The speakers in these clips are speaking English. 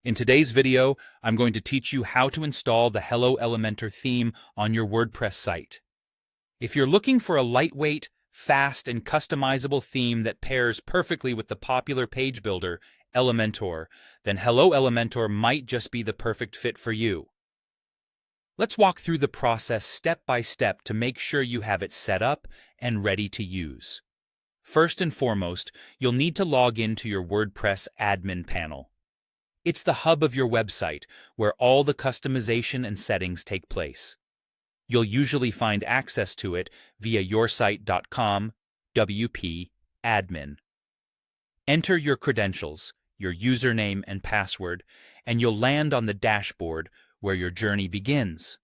In today's video, I'm going to teach you how to install the Hello Elementor theme on your WordPress site. If you're looking for a lightweight, fast, and customizable theme that pairs perfectly with the popular page builder, Elementor, then Hello Elementor might just be the perfect fit for you. Let's walk through the process step by step to make sure you have it set up and ready to use. First and foremost, you'll need to log into your WordPress admin panel. It's the hub of your website where all the customization and settings take place. You'll usually find access to it via yoursite.com WP admin. Enter your credentials, your username and password, and you'll land on the dashboard where your journey begins.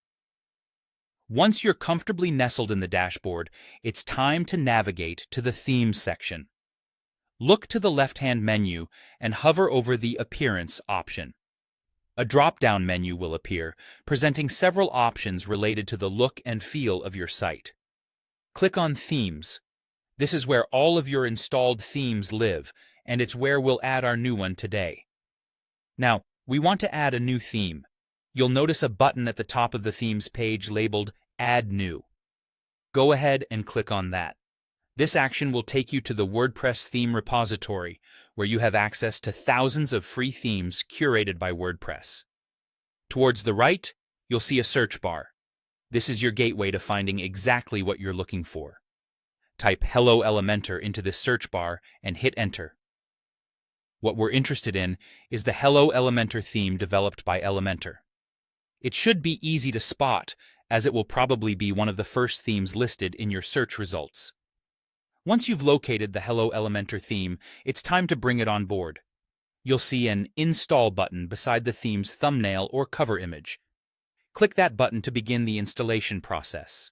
Once you're comfortably nestled in the dashboard, it's time to navigate to the Themes section. Look to the left-hand menu and hover over the Appearance option. A drop-down menu will appear, presenting several options related to the look and feel of your site. Click on Themes. This is where all of your installed themes live, and it's where we'll add our new one today. Now, we want to add a new theme. You'll notice a button at the top of the Themes page labeled Add New. Go ahead and click on that. This action will take you to the WordPress theme repository, where you have access to thousands of free themes curated by WordPress. Towards the right, you'll see a search bar. This is your gateway to finding exactly what you're looking for. Type Hello Elementor into this search bar and hit Enter. What we're interested in is the Hello Elementor theme developed by Elementor. It should be easy to spot, as it will probably be one of the first themes listed in your search results. Once you've located the Hello Elementor theme, it's time to bring it on board. You'll see an Install button beside the theme's thumbnail or cover image. Click that button to begin the installation process.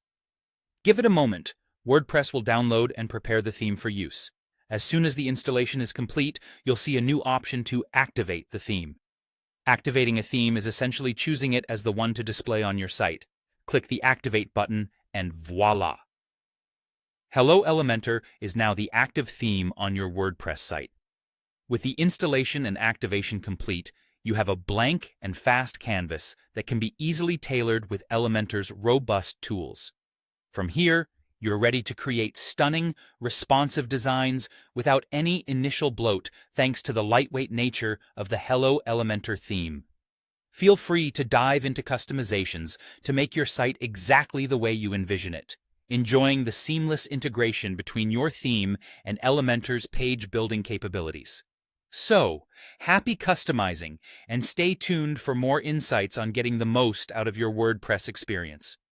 Give it a moment. WordPress will download and prepare the theme for use. As soon as the installation is complete, you'll see a new option to activate the theme. Activating a theme is essentially choosing it as the one to display on your site. Click the Activate button and voila! Hello Elementor is now the active theme on your WordPress site. With the installation and activation complete, you have a blank and fast canvas that can be easily tailored with Elementor's robust tools. From here, you're ready to create stunning, responsive designs without any initial bloat thanks to the lightweight nature of the Hello Elementor theme. Feel free to dive into customizations to make your site exactly the way you envision it, enjoying the seamless integration between your theme and Elementor's page-building capabilities. So, happy customizing, and stay tuned for more insights on getting the most out of your WordPress experience.